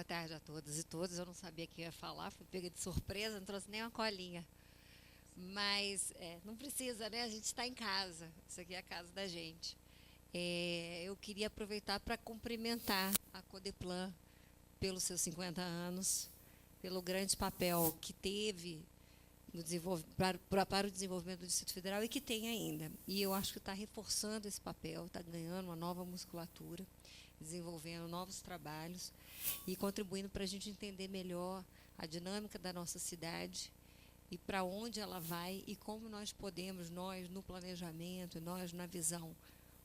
Boa tarde a todas e todos. Eu não sabia que ia falar, fui pega de surpresa, não trouxe nem uma colinha. Mas não precisa, né? A gente está em casa. Isso aqui é a casa da gente. Eu queria aproveitar para cumprimentar a Codeplan pelos seus 50 anos, pelo grande papel que teve no para o desenvolvimento do Distrito Federal e que tem ainda. E eu acho que está reforçando esse papel, está ganhando uma nova musculatura, desenvolvendo novos trabalhos e contribuindo para a gente entender melhor a dinâmica da nossa cidade e para onde ela vai e como nós podemos, nós no planejamento, nós na visão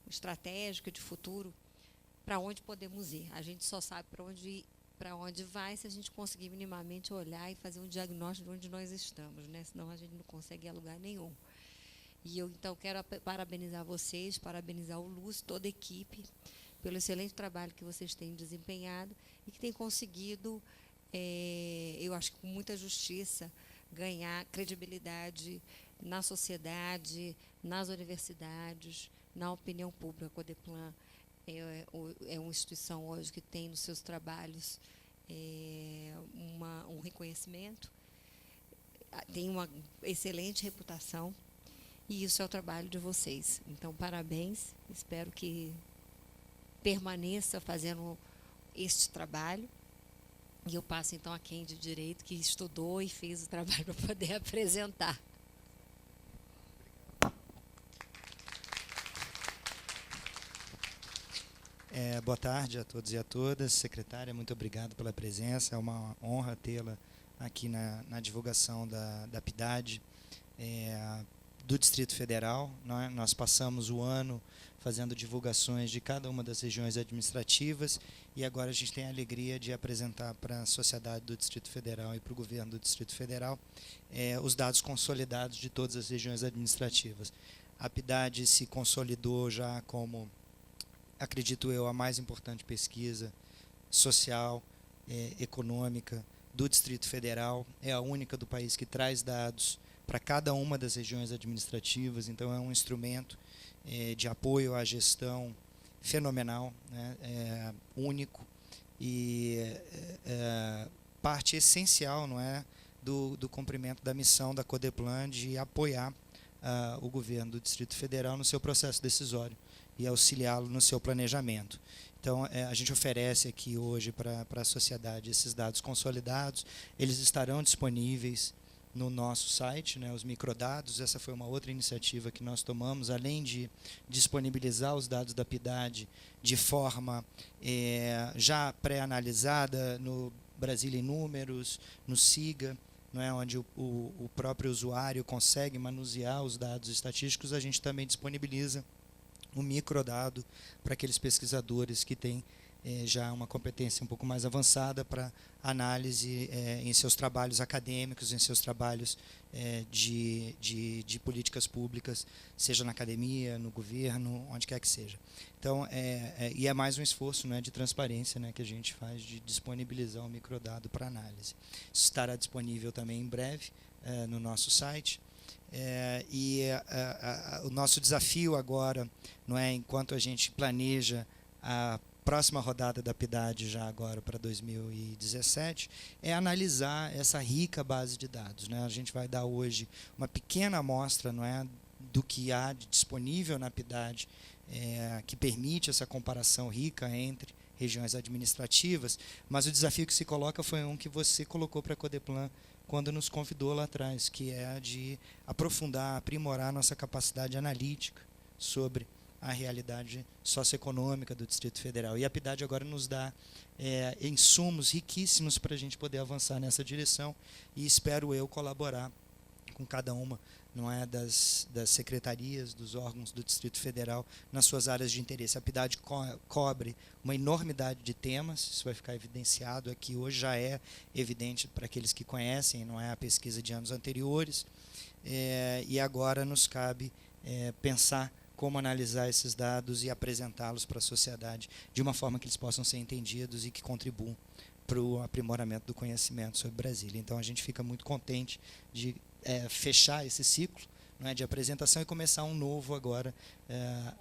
estratégica de futuro, para onde podemos ir. A gente só sabe para onde vai se a gente conseguir minimamente olhar e fazer um diagnóstico de onde nós estamos, né? Senão a gente não consegue ir a lugar nenhum. E eu, então, quero parabenizar vocês, parabenizar o Lúcio, toda a equipe, pelo excelente trabalho que vocês têm desempenhado e que têm conseguido, eu acho que com muita justiça, ganhar credibilidade na sociedade, nas universidades, na opinião pública. A Codeplan é uma instituição hoje que tem nos seus trabalhos um reconhecimento, tem uma excelente reputação, e isso é o trabalho de vocês. Então, parabéns, espero que permaneça fazendo este trabalho. E eu passo, então, a quem de direito, que estudou e fez o trabalho para poder apresentar. Boa tarde a todos e a todas. Secretária, muito obrigado pela presença. É uma honra tê-la aqui na divulgação da PIDAD do Distrito Federal. Nós passamos o ano fazendo divulgações de cada uma das regiões administrativas e agora a gente tem a alegria de apresentar para a sociedade do Distrito Federal e para o governo do Distrito Federal os dados consolidados de todas as regiões administrativas. A PIDAD se consolidou já como, acredito eu, a mais importante pesquisa social, econômica do Distrito Federal. É a única do país que traz dados para cada uma das regiões administrativas, então é um instrumento de apoio à gestão fenomenal, né, único e parte essencial, não é, do cumprimento da missão da Codeplan de apoiar o governo do Distrito Federal no seu processo decisório e auxiliá-lo no seu planejamento. Então, a gente oferece aqui hoje para a sociedade esses dados consolidados. Eles estarão disponíveis no nosso site, né, os microdados. Essa foi uma outra iniciativa que nós tomamos, além de disponibilizar os dados da PIDAD de forma já pré-analisada no Brasília em Números, no SIGA, não é, onde o próprio usuário consegue manusear os dados estatísticos. A gente também disponibiliza um microdado para aqueles pesquisadores que têm já uma competência um pouco mais avançada para análise em seus trabalhos acadêmicos, em seus trabalhos de políticas públicas, seja na academia, no governo, onde quer que seja. Então, e é mais um esforço, né, de transparência, né, que a gente faz de disponibilizar o microdado para análise. Isso estará disponível também em breve no nosso site. O nosso desafio agora, não é, enquanto a gente planeja a próxima rodada da PIDAD já agora para 2017, é analisar essa rica base de dados, né? A gente vai dar hoje uma pequena amostra, não é, do que há de disponível na PIDAD, que permite essa comparação rica entre regiões administrativas, mas o desafio que se coloca foi um que você colocou para a Codeplan quando nos convidou lá atrás, que é de aprofundar, aprimorar nossa capacidade analítica sobre a realidade socioeconômica do Distrito Federal. E a PIDAD agora nos dá insumos riquíssimos para a gente poder avançar nessa direção e espero eu colaborar com cada uma, não é, das secretarias, dos órgãos do Distrito Federal nas suas áreas de interesse. A PIDAD cobre uma enormidade de temas, isso vai ficar evidenciado aqui hoje, já é evidente para aqueles que conhecem, não é, a pesquisa de anos anteriores, e agora nos cabe pensar como analisar esses dados e apresentá-los para a sociedade de uma forma que eles possam ser entendidos e que contribuam para o aprimoramento do conhecimento sobre Brasília. Então, a gente fica muito contente de fechar esse ciclo, não é, de apresentação e começar um novo agora,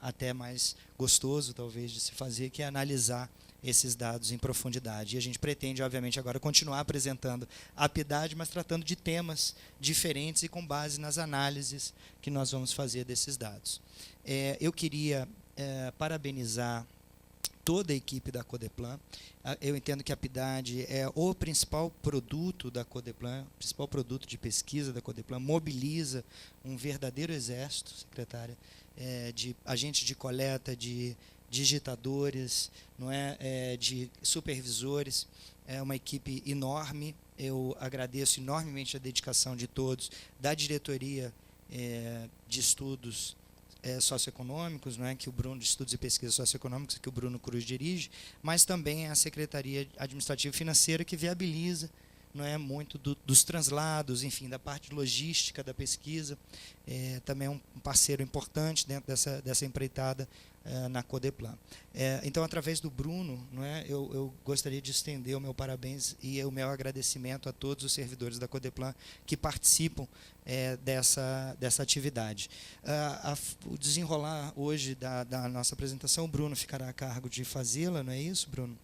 até mais gostoso, talvez, de se fazer, que é analisar esses dados em profundidade. E a gente pretende, obviamente, agora continuar apresentando a PIDAD, mas tratando de temas diferentes e com base nas análises que nós vamos fazer desses dados. Eu queria parabenizar toda a equipe da Codeplan. Eu entendo que a PIDAD é o principal produto da Codeplan, o principal produto de pesquisa da Codeplan, mobiliza um verdadeiro exército, secretária, de agentes de coleta, de digitadores, não é, de supervisores. É uma equipe enorme. Eu agradeço enormemente a dedicação de todos, da diretoria de estudos socioeconômicos, não é, que o Bruno, de estudos e pesquisas socioeconômicas, que o Bruno Cruz dirige, mas também a Secretaria Administrativa e Financeira, que viabiliza, não é, muito dos translados, enfim, da parte logística da pesquisa. Também é um parceiro importante dentro dessa empreitada na Codeplan. Então, através do Bruno, não é, eu gostaria de estender o meu parabéns e o meu agradecimento a todos os servidores da Codeplan que participam dessa atividade. O desenrolar hoje da nossa apresentação, o Bruno ficará a cargo de fazê-la, não é isso, Bruno?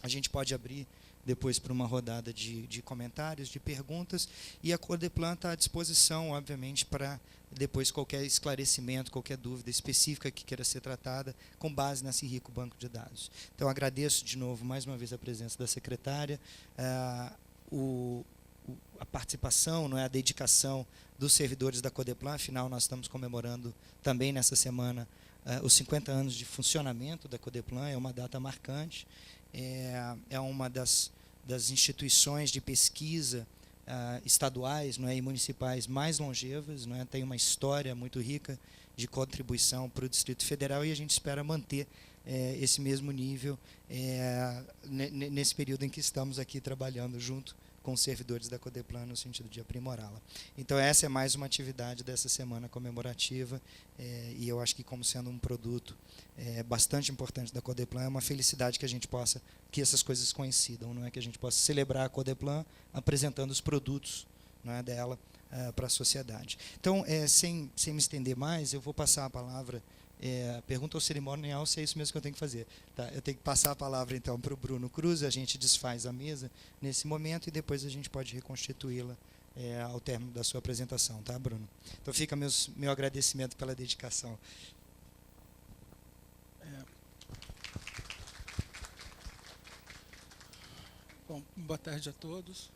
A gente pode abrir depois para uma rodada de comentários, de perguntas, e a Codeplan está à disposição, obviamente, para depois qualquer esclarecimento, qualquer dúvida específica que queira ser tratada, com base nesse rico banco de dados. Então, agradeço de novo, mais uma vez, a presença da secretária, a participação, não é, a dedicação dos servidores da Codeplan. Afinal, nós estamos comemorando também nessa semana os 50 anos de funcionamento da Codeplan. É uma data marcante, é uma das instituições de pesquisa estaduais, não é, e municipais mais longevas, não é, tem uma história muito rica de contribuição para o Distrito Federal, e a gente espera manter esse mesmo nível nesse período em que estamos aqui trabalhando junto com os servidores da Codeplan, no sentido de aprimorá-la. Então, essa é mais uma atividade dessa semana comemorativa, e eu acho que, como sendo um produto bastante importante da Codeplan, é uma felicidade que a gente possa, que essas coisas coincidam, não é, que a gente possa celebrar a Codeplan apresentando os produtos, não é, dela para a sociedade. Então, sem me estender mais, eu vou passar a palavra. Pergunta ao cerimonial se é isso mesmo que eu tenho que fazer. Tá? Eu tenho que passar a palavra, então, para o Bruno Cruz. A gente desfaz a mesa nesse momento e depois a gente pode reconstituí-la ao término da sua apresentação. Tá, Bruno? Então, fica meu agradecimento pela dedicação. Bom, boa tarde a todos.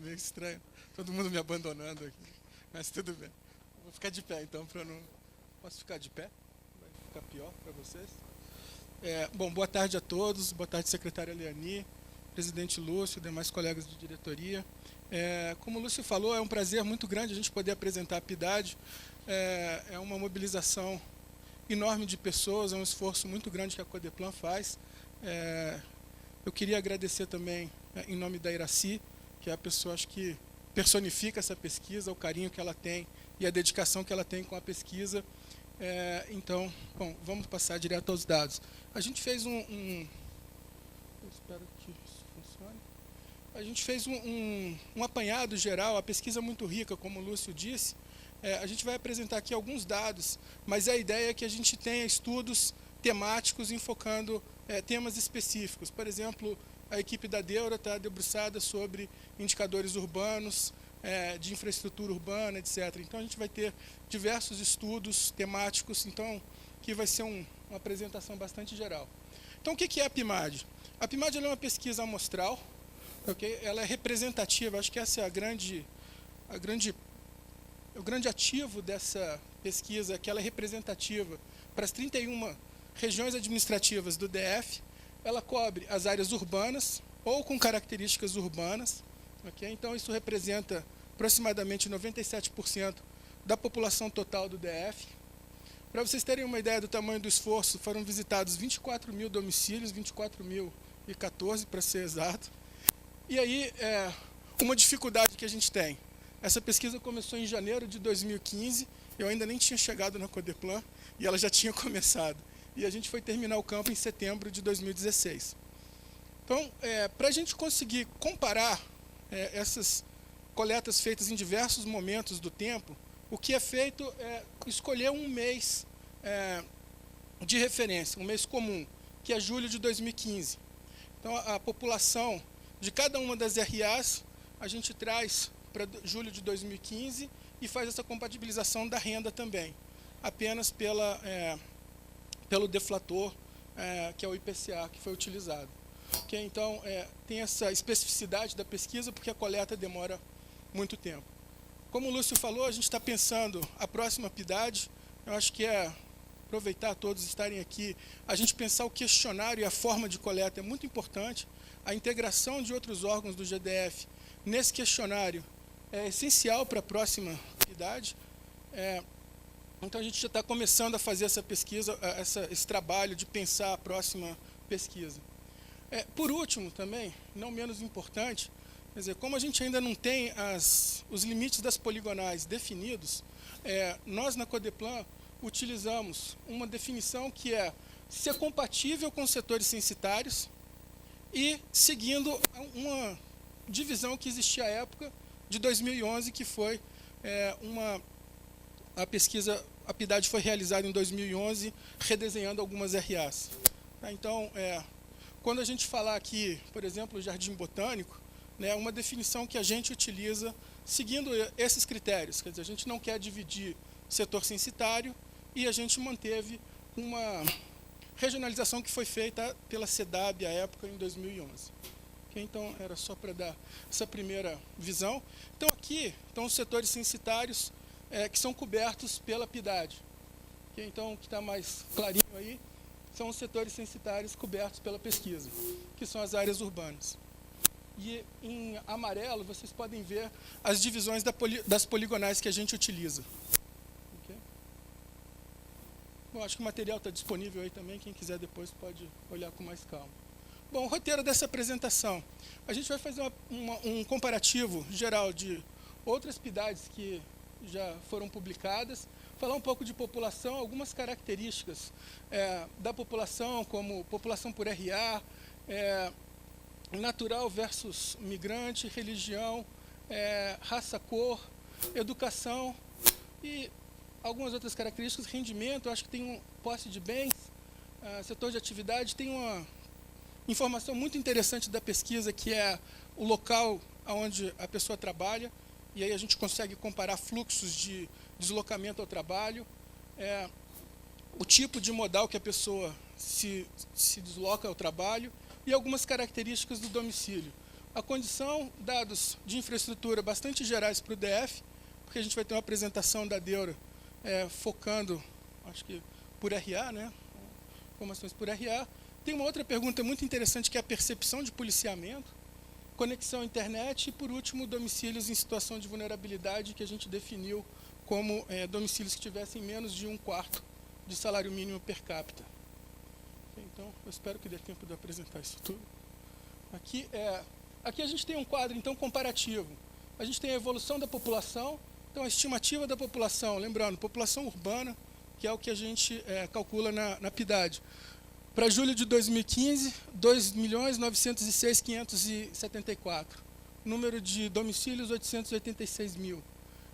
Meio estranho, todo mundo me abandonando aqui, mas tudo bem. Vou ficar de pé, então, para não... Posso ficar de pé? Vai ficar pior para vocês? Bom, boa tarde a todos, boa tarde, secretária Leani, presidente Lúcio, demais colegas de diretoria. Como o Lúcio falou, é um prazer muito grande a gente poder apresentar a PIDAD. É uma mobilização enorme de pessoas, é um esforço muito grande que a Codeplan faz. Eu queria agradecer também, em nome da Iraci, que é a pessoa, acho que personifica essa pesquisa, o carinho que ela tem e a dedicação que ela tem com a pesquisa. Então, bom, vamos passar direto aos dados. A gente fez eu espero que isso funcione. A gente fez um apanhado geral, a pesquisa é muito rica, como o Lúcio disse. A gente vai apresentar aqui alguns dados, mas a ideia é que a gente tenha estudos temáticos enfocando temas específicos. Por exemplo, a equipe da Deura está debruçada sobre indicadores urbanos, de infraestrutura urbana, etc. Então, a gente vai ter diversos estudos temáticos, então, que vai ser uma apresentação bastante geral. Então, o que é a PIMAD? A PIMAD é uma pesquisa amostral, okay? Ela é representativa, acho que essa é o grande ativo dessa pesquisa, é que ela é representativa para as 31 regiões administrativas do DF. Ela cobre as áreas urbanas ou com características urbanas. Okay? Então, isso representa aproximadamente 97% da população total do DF. Para vocês terem uma ideia do tamanho do esforço, foram visitados 24 mil domicílios, 24.014 para ser exato. E aí, uma dificuldade que a gente tem. Essa pesquisa começou em janeiro de 2015, eu ainda nem tinha chegado na Codeplan, e ela já tinha começado. E a gente foi terminar o campo em setembro de 2016. Então, para a gente conseguir comparar essas coletas feitas em diversos momentos do tempo, o que é feito é escolher um mês de referência, um mês comum, que é julho de 2015. Então, a população de cada uma das RAs, a gente traz para julho de 2015 e faz essa compatibilização da renda também, apenas pelo deflator, que é o IPCA, que foi utilizado. Okay? Então, tem essa especificidade da pesquisa, porque a coleta demora muito tempo. Como o Lúcio falou, a gente está pensando a próxima PIDAD, eu acho que aproveitar todos estarem aqui, a gente pensar o questionário e a forma de coleta é muito importante, a integração de outros órgãos do GDF nesse questionário é essencial para a próxima PIDAD. Então, a gente já está começando a fazer essa pesquisa, esse trabalho de pensar a próxima pesquisa. Por último, também, não menos importante, quer dizer, como a gente ainda não tem os limites das poligonais definidos, nós, na Codeplan, utilizamos uma definição que é ser compatível com os setores censitários e seguindo uma divisão que existia à época de 2011, que foi a pesquisa, a PIDAD foi realizada em 2011, redesenhando algumas RAs. Então, quando a gente falar aqui, por exemplo, o Jardim Botânico, uma definição que a gente utiliza seguindo esses critérios, quer dizer, a gente não quer dividir setor censitário e a gente manteve uma regionalização que foi feita pela CEDAB à época, em 2011. Okay? Então, era só para dar essa primeira visão. Então, aqui estão os setores censitários que são cobertos pela PIDAD. Okay? Então, o que está mais clarinho aí são os setores censitários cobertos pela pesquisa, que são as áreas urbanas. E em amarelo, vocês podem ver as divisões das poligonais que a gente utiliza. Okay? Bom, acho que o material está disponível aí também, quem quiser depois pode olhar com mais calma. Bom, o roteiro dessa apresentação. A gente vai fazer um comparativo geral de outras PIDADs que já foram publicadas, falar um pouco de população, algumas características da população, como população por RA, natural versus migrante, religião, raça, cor, educação e algumas outras características, rendimento, acho que tem posse de bens, setor de atividade, tem uma informação muito interessante da pesquisa, que é o local onde a pessoa trabalha, e aí a gente consegue comparar fluxos de deslocamento ao trabalho, o tipo de modal que a pessoa se desloca ao trabalho e algumas características do domicílio. A condição, dados de infraestrutura bastante gerais para o DF, porque a gente vai ter uma apresentação da Deura focando, acho que por RA, informações por RA. Tem uma outra pergunta muito interessante, que é a percepção de policiamento, conexão à internet e, por último, domicílios em situação de vulnerabilidade, que a gente definiu como domicílios que tivessem menos de 1/4 de salário mínimo per capita. Então, eu espero que dê tempo de apresentar isso tudo. Aqui a gente tem um quadro, então, comparativo. A gente tem a evolução da população, então a estimativa da população, lembrando, população urbana, que é o que a gente calcula na PIDAD. Para julho de 2015, 2.906.574. Número de domicílios, 886 mil.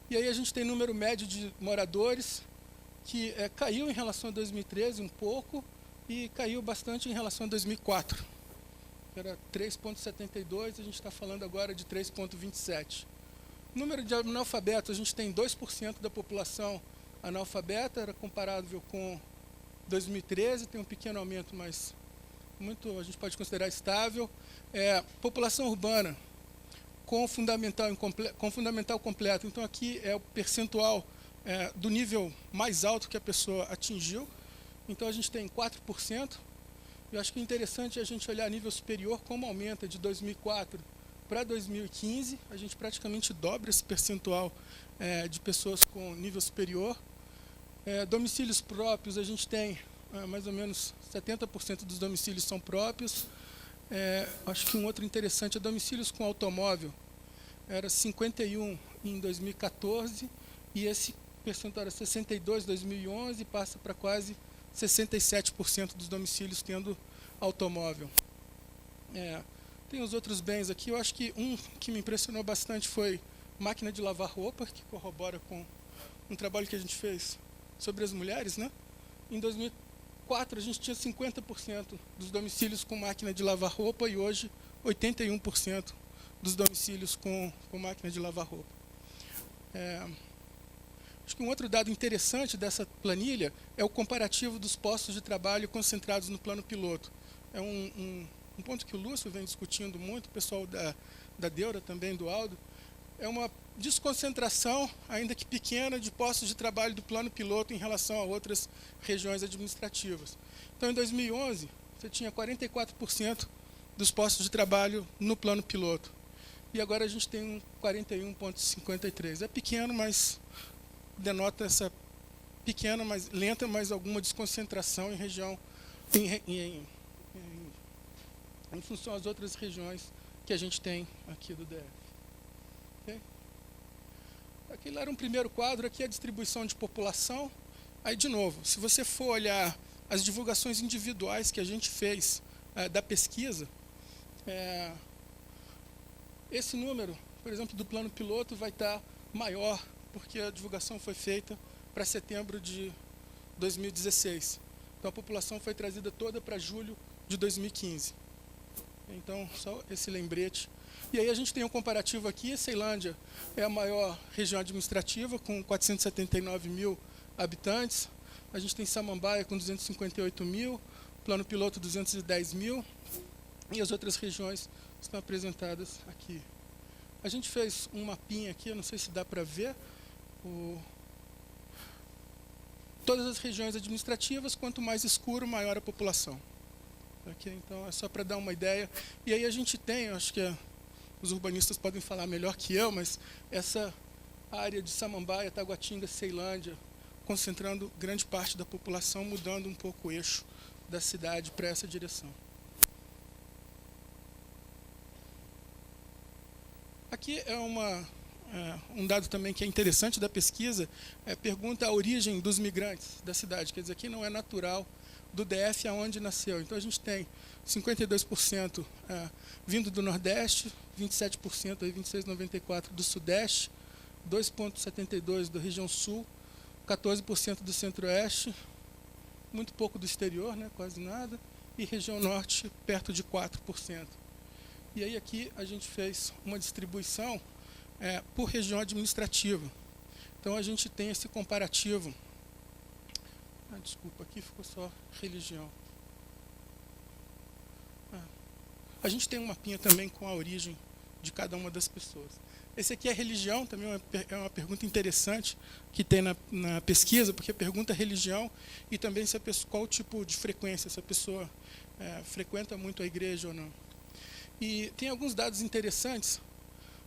E aí a gente tem número médio de moradores, que caiu em relação a 2013 um pouco, e caiu bastante em relação a 2004. Era 3,72, a gente está falando agora de 3,27. Número de analfabetos, a gente tem 2% da população analfabeta, era comparável com 2013, tem um pequeno aumento, mas a gente pode considerar estável. População urbana com fundamental completo, então aqui é o percentual do nível mais alto que a pessoa atingiu. Então, a gente tem 4%. Eu acho que é interessante a gente olhar a nível superior, como aumenta de 2004 para 2015. A gente praticamente dobra esse percentual de pessoas com nível superior. Domicílios próprios, a gente tem mais ou menos 70% dos domicílios são próprios. Acho que um outro interessante é domicílios com automóvel. Era 51 em 2014 e esse percentual era 62 em 2011 e passa para quase 67% dos domicílios tendo automóvel. Tem os outros bens aqui. Eu acho que um que me impressionou bastante foi máquina de lavar roupa, que corrobora com um trabalho que a gente fez sobre as mulheres. Em 2004, a gente tinha 50% dos domicílios com máquina de lavar roupa e hoje 81% dos domicílios com máquina de lavar roupa. Acho que um outro dado interessante dessa planilha é o comparativo dos postos de trabalho concentrados no plano piloto. É um ponto que o Lúcio vem discutindo muito, o pessoal da Deura também, do Aldo. É uma desconcentração, ainda que pequena, de postos de trabalho do plano piloto em relação a outras regiões administrativas. Então, em 2011, você tinha 44% dos postos de trabalho no plano piloto. E agora a gente tem um 41,53%. É pequeno, mas denota essa pequena, mas lenta, mas alguma desconcentração em região, em função às outras regiões que a gente tem aqui do DF. Okay? Aquele era um primeiro quadro, aqui a distribuição de população. Aí, de novo, se você for olhar as divulgações individuais que a gente fez da pesquisa, esse número, por exemplo, do plano piloto vai estar maior, porque a divulgação foi feita para setembro de 2016. Então, a população foi trazida toda para julho de 2015. Então, só esse lembrete. E aí a gente tem um comparativo aqui. A Ceilândia é a maior região administrativa, com 479 mil habitantes. A gente tem Samambaia com 258 mil, plano piloto 210 mil, e as outras regiões estão apresentadas aqui. A gente fez um mapinha aqui, eu não sei se dá para ver. Todas as regiões administrativas, quanto mais escuro, maior a população. Okay? Então, é só para dar uma ideia. E aí a gente tem, acho que os urbanistas podem falar melhor que eu, mas essa área de Samambaia, Taguatinga, Ceilândia, concentrando grande parte da população, mudando um pouco o eixo da cidade para essa direção. Aqui é um dado também que é interessante da pesquisa, pergunta a origem dos migrantes da cidade. Quer dizer, aqui não é natural do DF aonde nasceu. Então, a gente tem 52% vindo do Nordeste, 27%, 26,94% do Sudeste, 2,72% da região Sul, 14% do Centro-Oeste, muito pouco do exterior, né, quase nada, e região Norte, perto de 4%. E aí aqui a gente fez uma distribuição por região administrativa. Então, a gente tem esse comparativo. Desculpa, aqui ficou só religião. A gente tem um mapinha também com a origem de cada uma das pessoas. Esse aqui é religião, também é uma pergunta interessante que tem na pesquisa, porque pergunta religião e também se a pessoa, qual o tipo de frequência, se a pessoa frequenta muito a igreja ou não. E tem alguns dados interessantes,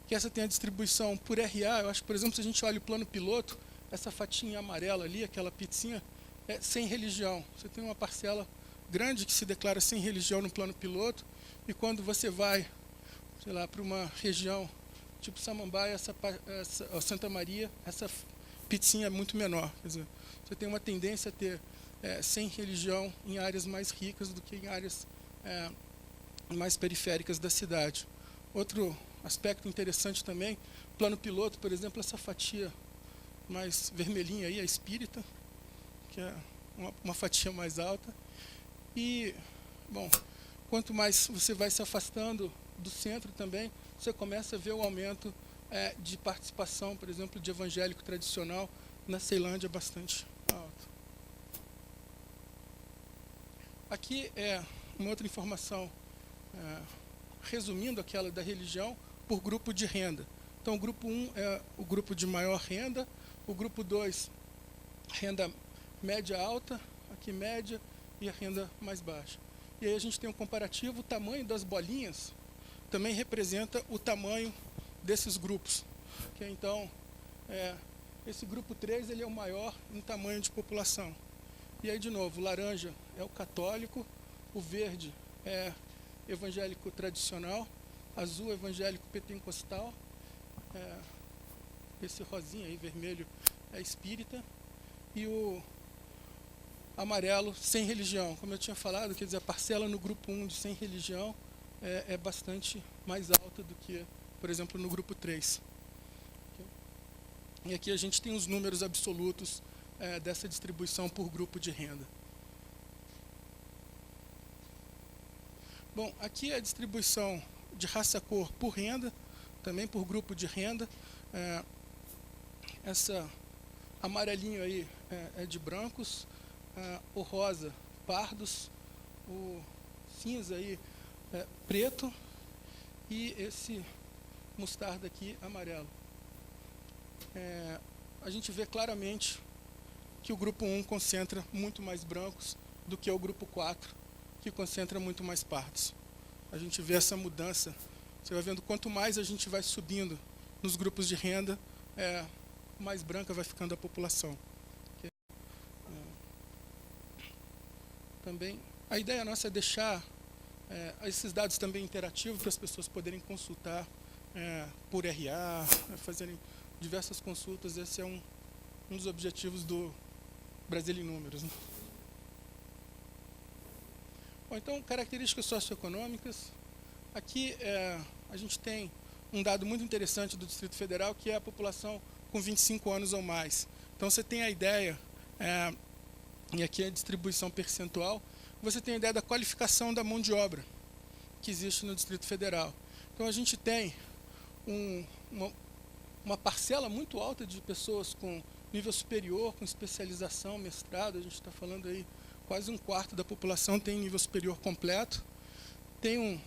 que essa tem a distribuição por RA. Eu acho que, por exemplo, se a gente olha o plano piloto, essa fatinha amarela ali, aquela pizzinha, é sem religião. Você tem uma parcela grande que se declara sem religião no plano piloto, e quando você vai, sei lá, para uma região tipo Samambaia, Santa Maria, essa pizzinha é muito menor. Quer dizer, você tem uma tendência a ter sem religião em áreas mais ricas do que em áreas mais periféricas da cidade. Outro aspecto interessante também, plano piloto, por exemplo, essa fatia mais vermelhinha aí, a espírita, que é uma fatia mais alta. E, bom, quanto mais você vai se afastando do centro também, você começa a ver o aumento de participação, por exemplo, de evangélico tradicional na Ceilândia bastante alto. Aqui é uma outra informação, resumindo aquela da religião, por grupo de renda. Então, o grupo 1 é o grupo de maior renda, o grupo 2, renda média alta, aqui média, e a renda mais baixa. E aí a gente tem um comparativo, o tamanho das bolinhas também representa o tamanho desses grupos. Okay? Então, esse grupo 3 ele é o maior em tamanho de população. E aí, de novo, o laranja é o católico, o verde é evangélico tradicional, azul evangélico pentecostal, esse rosinha aí, vermelho, é espírita, e o amarelo sem religião. Como eu tinha falado, quer dizer, a parcela no grupo 1 de sem religião é bastante mais alta do que, por exemplo, no grupo 3. E aqui a gente tem os números absolutos dessa distribuição por grupo de renda. Bom, aqui é a distribuição de raça-cor por renda, também por grupo de renda. Essa amarelinho aí é de brancos, o rosa, pardos, o cinza aí, preto, e esse mostarda aqui, amarelo. A gente vê claramente que o grupo 1 concentra muito mais brancos do que o grupo 4, que concentra muito mais pardos. A gente vê essa mudança. Você vai vendo, quanto mais a gente vai subindo nos grupos de renda, mais branca vai ficando a população. Também, a ideia nossa é deixar esses dados também interativos para as pessoas poderem consultar por RA, fazerem diversas consultas. Esse é um dos objetivos do Brasil em Números, né? Bom, então, características socioeconômicas. Aqui a gente tem um dado muito interessante do Distrito Federal, que é a população com 25 anos ou mais. Então, você tem a ideia, e aqui é a distribuição percentual, você tem a ideia da qualificação da mão de obra que existe no Distrito Federal. Então, a gente tem uma parcela muito alta de pessoas com nível superior, com especialização, mestrado. A gente está falando aí, quase 1/4 da população tem nível superior completo. Tem um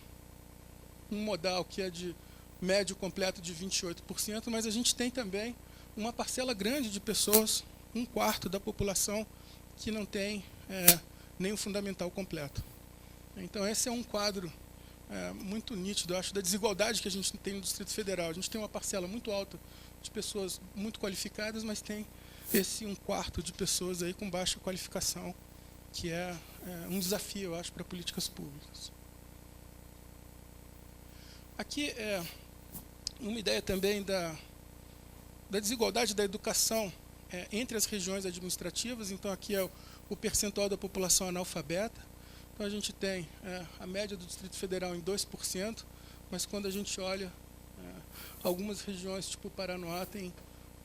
modal que é de médio completo de 28%, mas a gente tem também uma parcela grande de pessoas, 1/4 da população, que não tem nem o fundamental completo. Então, esse é um quadro muito nítido, eu acho, da desigualdade que a gente tem no Distrito Federal. A gente tem uma parcela muito alta de pessoas muito qualificadas, mas tem esse 1/4 de pessoas aí com baixa qualificação, que é um desafio, eu acho, para políticas públicas. Aqui é uma ideia também da desigualdade da educação entre as regiões administrativas. Então, aqui é o percentual da população analfabeta. Então, a gente tem a média do Distrito Federal em 2%, mas quando a gente olha, algumas regiões, tipo Paranoá, tem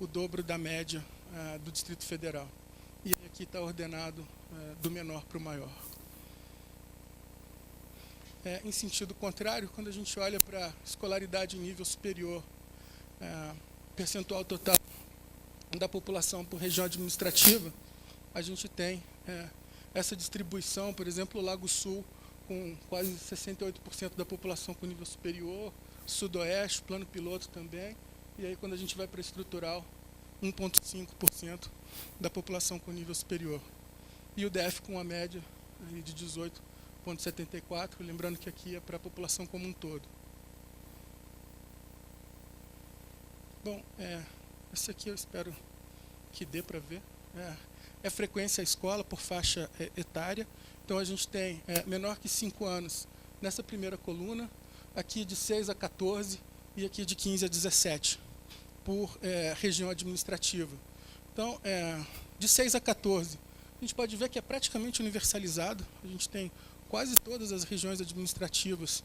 o dobro da média do Distrito Federal. E aqui está ordenado do menor para o maior. Em sentido contrário, quando a gente olha para a escolaridade em nível superior, percentual total da população por região administrativa, a gente tem essa distribuição. Por exemplo, o Lago Sul, com quase 68% da população com nível superior, Sudoeste, plano piloto também, e aí quando a gente vai para estrutural, 1,5% da população com nível superior. E o DF com uma média aí de 18,74%, lembrando que aqui é para a população como um todo. Bom, esse aqui eu espero que dê para ver. É frequência à escola por faixa etária. Então, a gente tem menor que 5 anos nessa primeira coluna, aqui de 6 a 14 e aqui de 15 a 17, por região administrativa. Então, de 6 a 14, a gente pode ver que é praticamente universalizado. A gente tem quase todas as regiões administrativas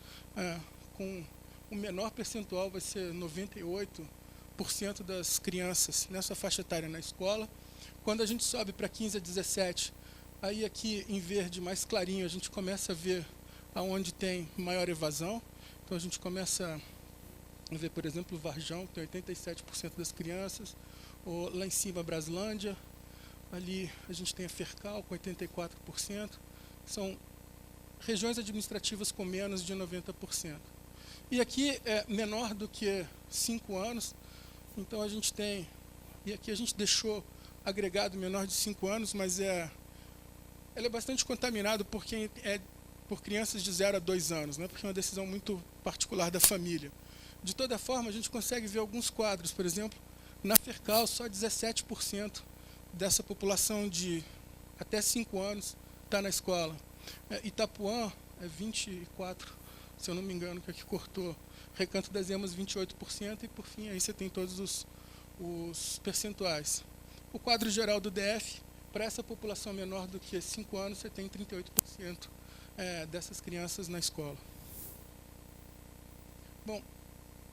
com o menor percentual, vai ser 98% das crianças nessa faixa etária na escola. Quando a gente sobe para 15 a 17, aí aqui em verde mais clarinho, a gente começa a ver aonde tem maior evasão. Então, a gente começa a ver, por exemplo, o Varjão, que tem 87% das crianças, ou lá em cima, Braslândia, ali a gente tem a Fercal, com 84%. São regiões administrativas com menos de 90%. E aqui é menor do que 5 anos, então a gente tem, e aqui a gente deixou agregado menor de 5 anos, mas ele é bastante contaminado por crianças de 0 a 2 anos, né? Porque é uma decisão muito particular da família. De toda forma, a gente consegue ver alguns quadros. Por exemplo, na Fercal, só 17% dessa população de até 5 anos está na escola. Itapuã é 24%, se eu não me engano, que aqui cortou. Recanto das Emas, 28%, e por fim, aí você tem todos os percentuais. O quadro geral do DF, para essa população menor do que 5 anos, você tem 38% dessas crianças na escola. Bom,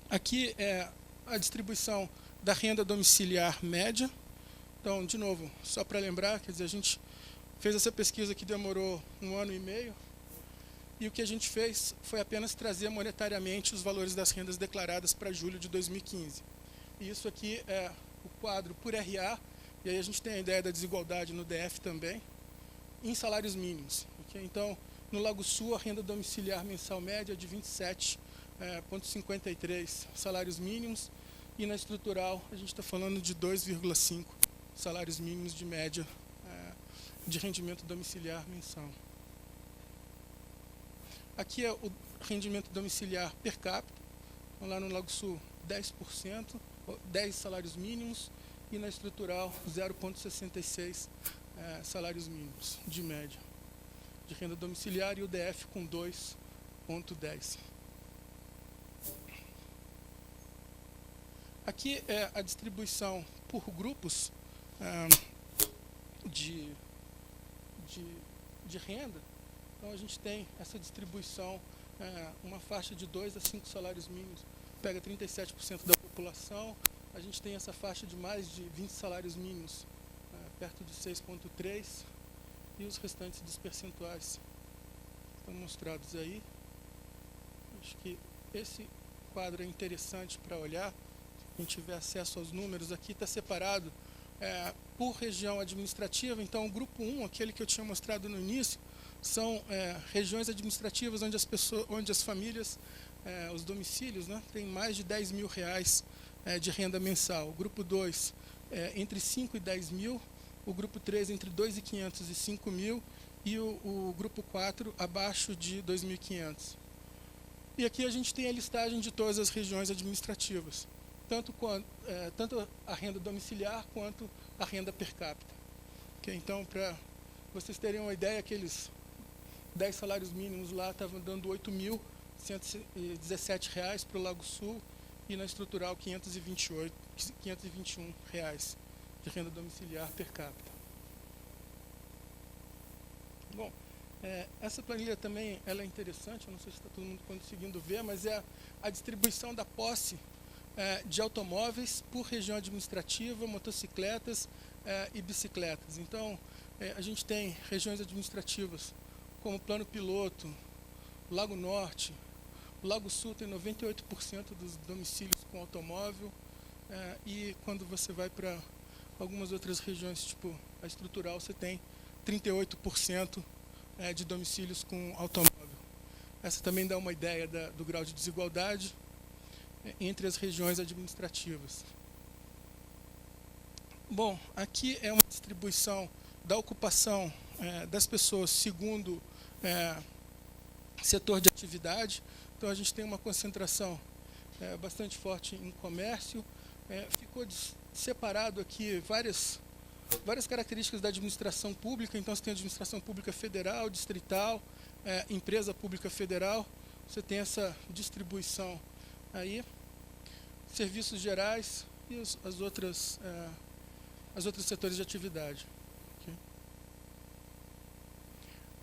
aqui é a distribuição da renda domiciliar média. Então, de novo, só para lembrar, quer dizer, a gente fez essa pesquisa que demorou 1 ano e meio. e o que a gente fez foi apenas trazer monetariamente os valores das rendas declaradas para julho de 2015. E isso aqui é o quadro por RA, e aí a gente tem a ideia da desigualdade no DF também, em salários mínimos. Okay? Então, no Lago Sul, a renda domiciliar mensal média é de 27,53 salários mínimos, e na estrutural a gente está falando de 2,5 salários mínimos de média de rendimento domiciliar mensal. Aqui é o rendimento domiciliar per capita, então, lá no Lago Sul 10%, 10 salários mínimos, e na estrutural 0,66 salários mínimos de média de renda domiciliar, e o DF com 2,10. Aqui é a distribuição por grupos de renda. Então a gente tem essa distribuição, uma faixa de 2 a 5 salários mínimos, pega 37% da população. A gente tem essa faixa de mais de 20 salários mínimos, perto de 6,3%, e os restantes dos percentuais estão mostrados aí. Acho que esse quadro é interessante para olhar. Quem tiver acesso aos números, aqui está separado por região administrativa. Então, o grupo 1, aquele que eu tinha mostrado no início, são regiões administrativas onde as famílias, os domicílios, né, têm mais de R$10 mil de renda mensal. O grupo 2, entre 5 e 10 mil. O grupo 3, entre 2.500 e 5 mil. E o grupo 4, abaixo de 2.500. E aqui a gente tem a listagem de todas as regiões administrativas, tanto a renda domiciliar quanto a renda per capita. Okay? Então, para vocês terem uma ideia, aqueles 10 salários mínimos lá estavam dando R$ 8.117 para o Lago Sul, e na estrutural R$ 521 de renda domiciliar per capita. Bom, essa planilha também ela é interessante, eu não sei se está todo mundo conseguindo ver, mas é a distribuição da posse de automóveis por região administrativa, motocicletas e bicicletas. Então, a gente tem regiões administrativas como Plano Piloto, Lago Norte. O Lago Sul tem 98% dos domicílios com automóvel, e quando você vai para algumas outras regiões, tipo a estrutural, você tem 38% de domicílios com automóvel. Essa também dá uma ideia do grau de desigualdade entre as regiões administrativas. Bom, aqui é uma distribuição da ocupação das pessoas segundo setor de atividade. Então a gente tem uma concentração bastante forte em comércio. Ficou separado aqui várias características da administração pública. Então você tem a administração pública federal, distrital, empresa pública federal. Você tem essa distribuição aí, serviços gerais e os outros setores de atividade.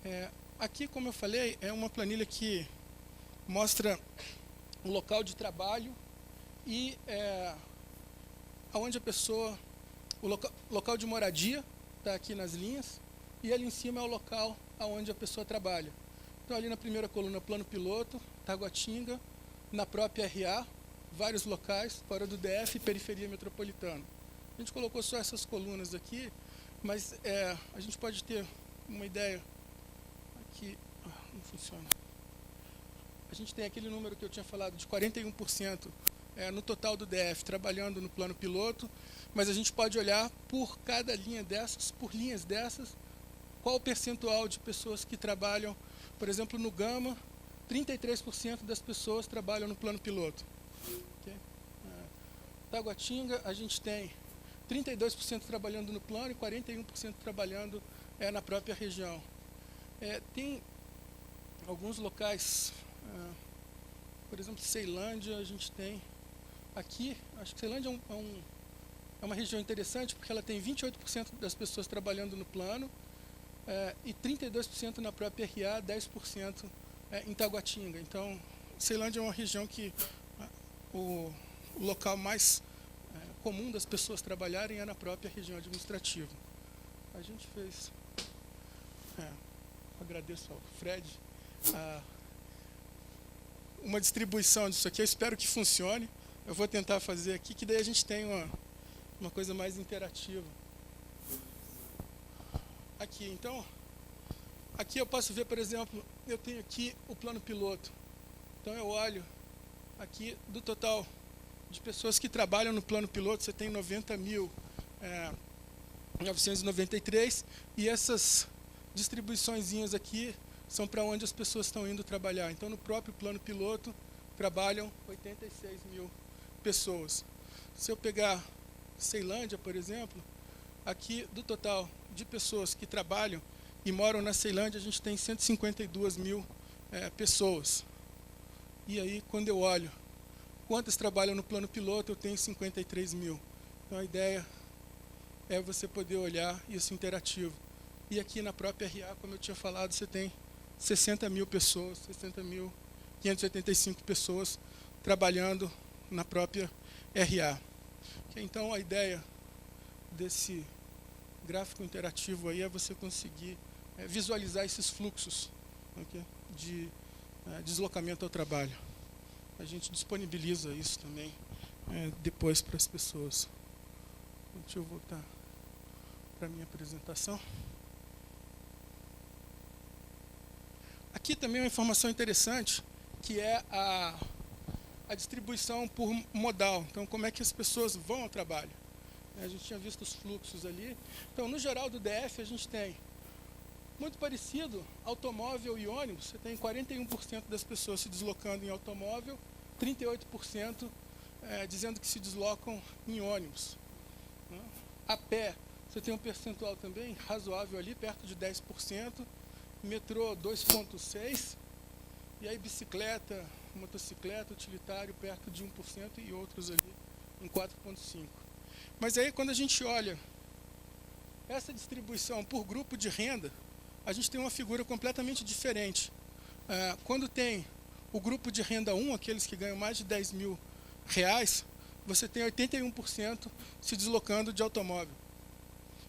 Okay. Aqui, como eu falei, é uma planilha que mostra o local de trabalho e aonde a pessoa, o local de moradia está aqui nas linhas, e ali em cima é o local aonde a pessoa trabalha. Então ali na primeira coluna, Plano Piloto, Taguatinga, na própria RA, vários locais, fora do DF e periferia metropolitana. A gente colocou só essas colunas aqui, mas a gente pode ter uma ideia aqui, não funciona. A gente tem aquele número que eu tinha falado de 41% no total do DF trabalhando no plano piloto, mas a gente pode olhar por cada linha dessas, por linhas dessas, qual o percentual de pessoas que trabalham. Por exemplo, no Gama, 33% das pessoas trabalham no plano piloto. Okay? Taguatinga, a gente tem 32% trabalhando no plano e 41% trabalhando na própria região. Tem alguns locais, por exemplo, Ceilândia, a gente tem aqui, acho que Ceilândia é uma região interessante porque ela tem 28% das pessoas trabalhando no plano e 32% na própria RA, 10% em Taguatinga. Então, Ceilândia é uma região que o local mais comum das pessoas trabalharem é na própria região administrativa. A gente fez, agradeço ao Fred, uma distribuição disso aqui. Eu espero que funcione. Eu vou tentar fazer aqui, que daí a gente tem uma coisa mais interativa. Aqui, então, aqui eu posso ver, por exemplo, eu tenho aqui o plano piloto. Então eu olho aqui do total de pessoas que trabalham no plano piloto, você tem 90.993, e essas distribuiçõezinhas aqui são para onde as pessoas estão indo trabalhar. Então, no próprio plano piloto, trabalham 86 mil pessoas. Se eu pegar Ceilândia, por exemplo, aqui do total de pessoas que trabalham e moram na Ceilândia, a gente tem 152 mil pessoas. E aí, quando eu olho quantas trabalham no plano piloto, eu tenho 53 mil. Então, a ideia é você poder olhar isso interativo. E aqui na própria RA, como eu tinha falado, você tem 60 mil pessoas, 60.585 pessoas trabalhando na própria RA. Então, a ideia desse gráfico interativo aí é você conseguir visualizar esses fluxos, okay, de deslocamento ao trabalho. A gente disponibiliza isso também depois para as pessoas. Deixa eu voltar para a minha apresentação. Aqui também uma informação interessante, que é a distribuição por modal. Então, como é que as pessoas vão ao trabalho? A gente tinha visto os fluxos ali. Então, no geral do DF, a gente tem, muito parecido, automóvel e ônibus. Você tem 41% das pessoas se deslocando em automóvel, 38% dizendo que se deslocam em ônibus. Né? A pé, você tem um percentual também razoável ali, perto de 10%. Metrô, 2,6%. E aí bicicleta, motocicleta, utilitário, perto de 1%, e outros ali em 4,5%. Mas aí, quando a gente olha essa distribuição por grupo de renda, a gente tem uma figura completamente diferente. Quando tem o grupo de renda 1, aqueles que ganham mais de 10 mil reais, você tem 81% se deslocando de automóvel.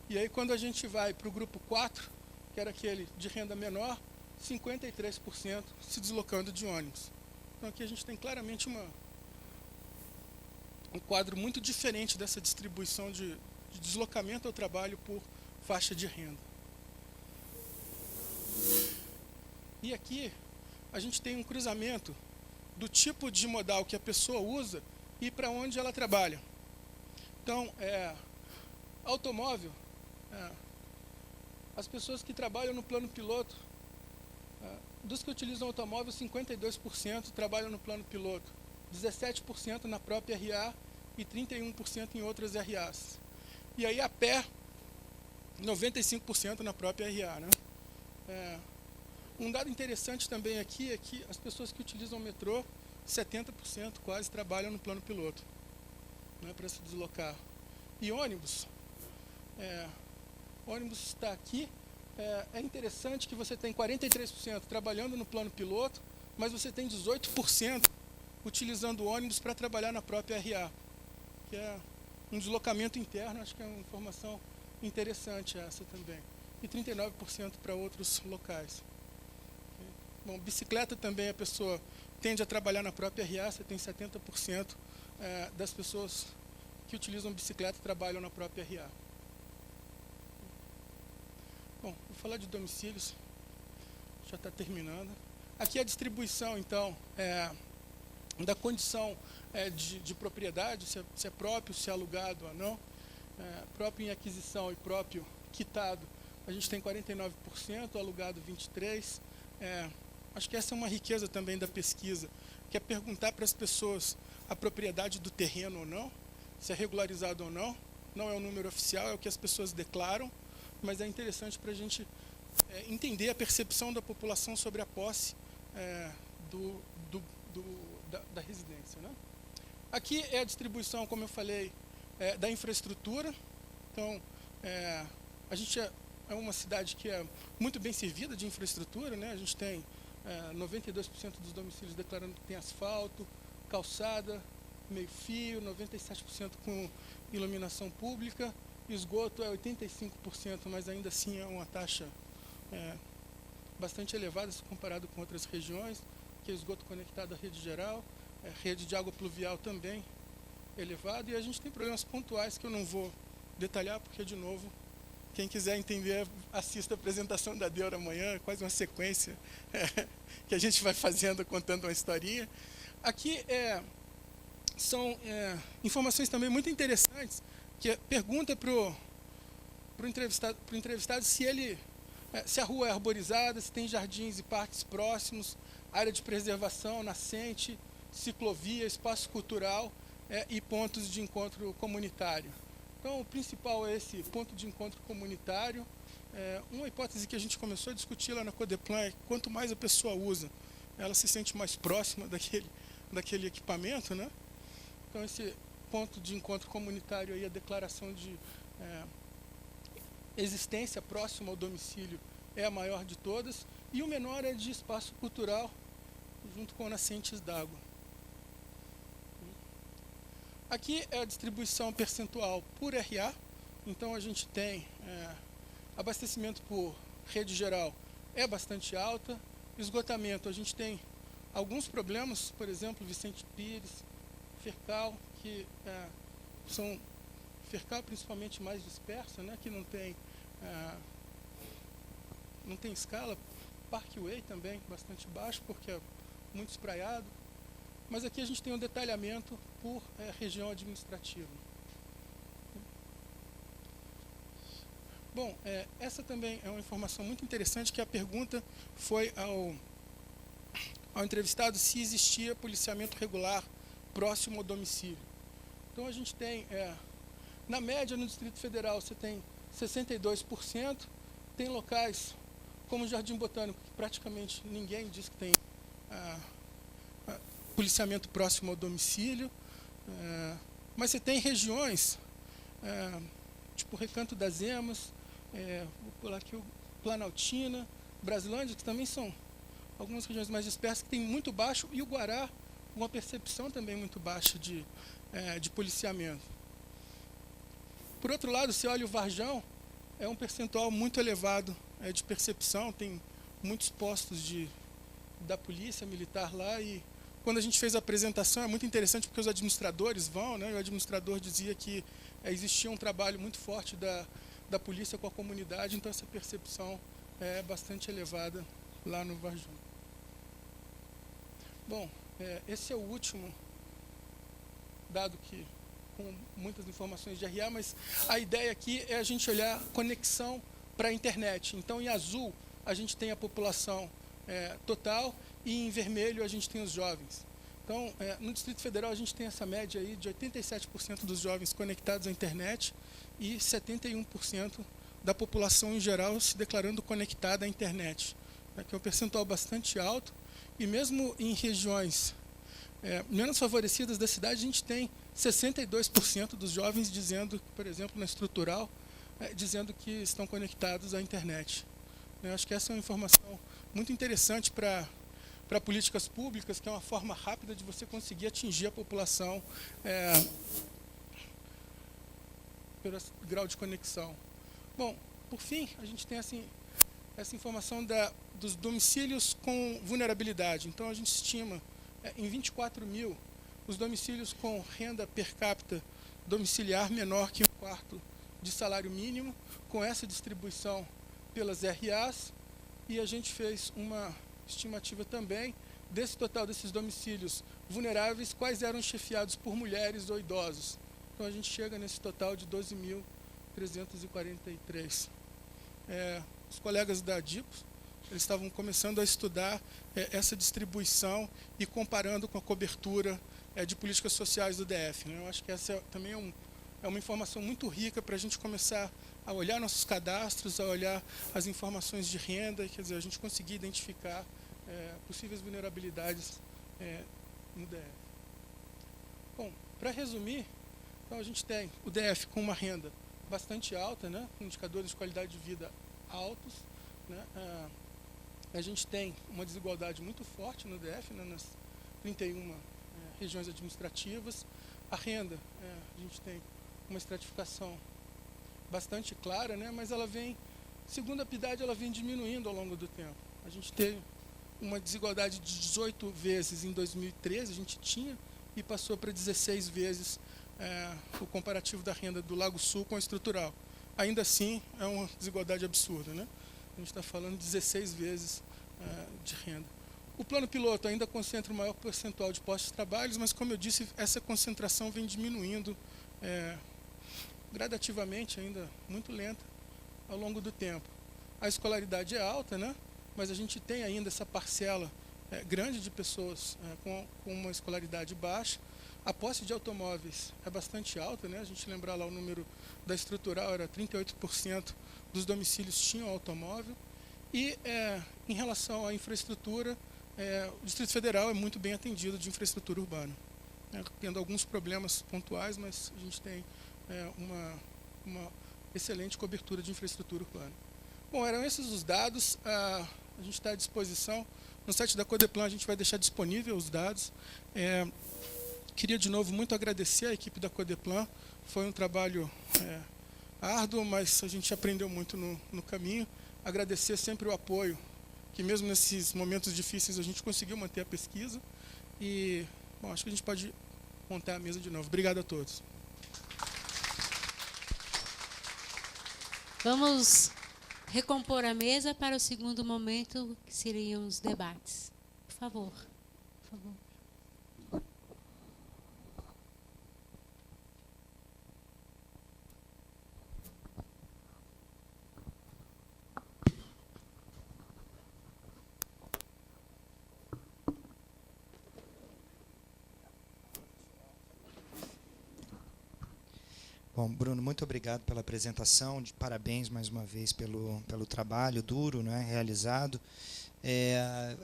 E aí, quando a gente vai para o grupo 4, que era aquele de renda menor, 53% se deslocando de ônibus. Então, aqui a gente tem claramente um quadro muito diferente dessa distribuição de deslocamento ao trabalho por faixa de renda. E aqui a gente tem um cruzamento do tipo de modal que a pessoa usa e para onde ela trabalha. Então, automóvel, as pessoas que trabalham no plano piloto, dos que utilizam automóvel, 52% trabalham no plano piloto, 17% na própria RA e 31% em outras RAs. E aí a pé, 95% na própria RA. Né? Um dado interessante também aqui é que as pessoas que utilizam o metrô, 70% quase trabalham no plano piloto, né, para se deslocar. E ônibus, ônibus está aqui. É interessante que você tem 43% trabalhando no plano piloto, mas você tem 18% utilizando o ônibus para trabalhar na própria RA, que é um deslocamento interno. Acho que é uma informação interessante essa também. E 39% para outros locais. Bom, bicicleta também a pessoa tende a trabalhar na própria RA, você tem 70% das pessoas que utilizam bicicleta trabalham na própria RA. Bom, vou falar de domicílios, já está terminando. Aqui a distribuição, então, da condição de propriedade, se é próprio, se é alugado ou não. Próprio em aquisição e próprio quitado, a gente tem 49%, alugado 23%. Acho que essa é uma riqueza também da pesquisa, que é perguntar para as pessoas a propriedade do terreno ou não, se é regularizado ou não. Não é o número oficial, é o que as pessoas declaram, mas é interessante para a gente entender a percepção da população sobre a posse da residência. Né? Aqui é a distribuição, como eu falei, da infraestrutura. Então, a gente é uma cidade que é muito bem servida de infraestrutura, né? A gente tem 92% dos domicílios declarando que tem asfalto, calçada, meio-fio, 97% com iluminação pública. Esgoto é 85%, mas ainda assim é uma taxa bastante elevada se comparado com outras regiões, que é esgoto conectado à rede geral, rede de água pluvial também elevada, e a gente tem problemas pontuais que eu não vou detalhar, porque, de novo, quem quiser entender, assista a apresentação da Deura amanhã, é quase uma sequência que a gente vai fazendo, contando uma historinha. Aqui são informações também muito interessantes, que pergunta para o entrevistado se a rua é arborizada, se tem jardins e parques próximos, área de preservação, nascente, ciclovia, espaço cultural e pontos de encontro comunitário. Então, o principal é esse ponto de encontro comunitário. Uma hipótese que a gente começou a discutir lá na Codeplan é que quanto mais a pessoa usa, ela se sente mais próxima daquele equipamento, né? Então, esse ponto de encontro comunitário, aí, a declaração de existência próxima ao domicílio é a maior de todas, e o menor é de espaço cultural, junto com nascentes d'água. Aqui é a distribuição percentual por RA, então a gente tem abastecimento por rede geral é bastante alta, esgotamento a gente tem alguns problemas, por exemplo, Vicente Pires, Fercal, que são Fercal principalmente mais dispersa, né, que não tem escala, Parkway também bastante baixo, porque é muito espraiado, mas aqui a gente tem um detalhamento por região administrativa. Bom, essa também é uma informação muito interessante, que a pergunta foi ao entrevistado se existia policiamento regular próximo ao domicílio. Então a gente tem, na média no Distrito Federal, você tem 62%, tem locais como o Jardim Botânico, que praticamente ninguém diz que tem policiamento próximo ao domicílio, mas você tem regiões, tipo Recanto das Emas, vou pular aqui o Planaltina, Brasilândia, que também são algumas regiões mais dispersas, que tem muito baixo, e o Guará, uma percepção também muito baixa de policiamento. Por outro lado, se olha o Varjão, é um percentual muito elevado de percepção, tem muitos postos da polícia militar lá, e quando a gente fez a apresentação é muito interessante porque os administradores vão, né, e o administrador dizia que existia um trabalho muito forte da polícia com a comunidade, então essa percepção é bastante elevada lá no Varjão. Bom, esse é o último dado com muitas informações de RA, mas a ideia aqui é a gente olhar conexão para a internet. Então, em azul, a gente tem a população total, e em vermelho a gente tem os jovens. Então, no Distrito Federal, a gente tem essa média aí de 87% dos jovens conectados à internet e 71% da população em geral se declarando conectada à internet, que é um percentual bastante alto, e mesmo em regiões menos favorecidas da cidade, a gente tem 62% dos jovens dizendo, por exemplo, na estrutural, dizendo que estão conectados à internet. Eu acho que essa é uma informação muito interessante para políticas públicas, que é uma forma rápida de você conseguir atingir a população pelo grau de conexão. Bom, por fim, a gente tem assim, essa informação dos domicílios com vulnerabilidade. Então, a gente estima em 24 mil os domicílios com renda per capita domiciliar menor que 1/4 de salário mínimo, com essa distribuição pelas RAs, e a gente fez uma estimativa também desse total desses domicílios vulneráveis, quais eram chefiados por mulheres ou idosos. Então a gente chega nesse total de 12.343. Os colegas da DIPOS, eles estavam começando a estudar essa distribuição e comparando com a cobertura de políticas sociais do DF. Né? Eu acho que essa também é uma informação muito rica para a gente começar a olhar nossos cadastros, a olhar as informações de renda, quer dizer, a gente conseguir identificar possíveis vulnerabilidades no DF. Bom, para resumir, então a gente tem o DF com uma renda bastante alta, né, com indicadores de qualidade de vida altos, né, a gente tem uma desigualdade muito forte no DF, né, nas 31 regiões administrativas. A renda, a gente tem uma estratificação bastante clara, né, mas ela vem, segundo a PIDAD, ela vem diminuindo ao longo do tempo. A gente teve uma desigualdade de 18 vezes em 2013, a gente tinha, e passou para 16 vezes o comparativo da renda do Lago Sul com a estrutural. Ainda assim, é uma desigualdade absurda, né? A gente está falando de 16 vezes de renda. O plano piloto ainda concentra o maior percentual de postos de trabalho, mas, como eu disse, essa concentração vem diminuindo gradativamente, ainda muito lenta, ao longo do tempo. A escolaridade é alta, né? Mas a gente tem ainda essa parcela grande de pessoas com uma escolaridade baixa. A posse de automóveis é bastante alta, né? A gente lembrar lá o número da estrutural, era 38% dos domicílios tinham automóvel. E em relação à infraestrutura, o Distrito Federal é muito bem atendido de infraestrutura urbana, né? Tendo alguns problemas pontuais, mas a gente tem uma excelente cobertura de infraestrutura urbana. Bom, eram esses os dados. A gente está à disposição. No site da Codeplan a gente vai deixar disponível os dados. Queria de novo muito agradecer à equipe da Codeplan. Foi um trabalho árduo, mas a gente aprendeu muito no caminho. Agradecer sempre o apoio, que mesmo nesses momentos difíceis a gente conseguiu manter a pesquisa. E, bom, acho que a gente pode montar a mesa de novo. Obrigado a todos. Vamos recompor a mesa para o segundo momento, que seriam os debates. Por favor. Por favor. Bom, Bruno, muito obrigado pela apresentação, parabéns mais uma vez pelo trabalho duro, né, realizado.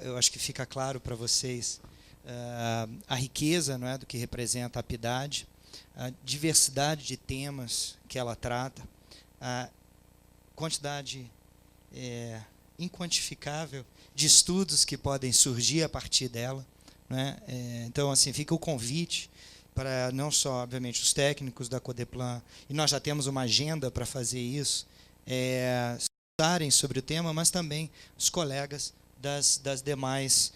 Eu acho que fica claro para vocês a riqueza, não é, do que representa a PIDAD, a diversidade de temas que ela trata, a quantidade inquantificável de estudos que podem surgir a partir dela, né? Então, assim, fica o convite para não só, obviamente, os técnicos da Codeplan, e nós já temos uma agenda para fazer isso, estudarem sobre o tema, mas também os colegas das demais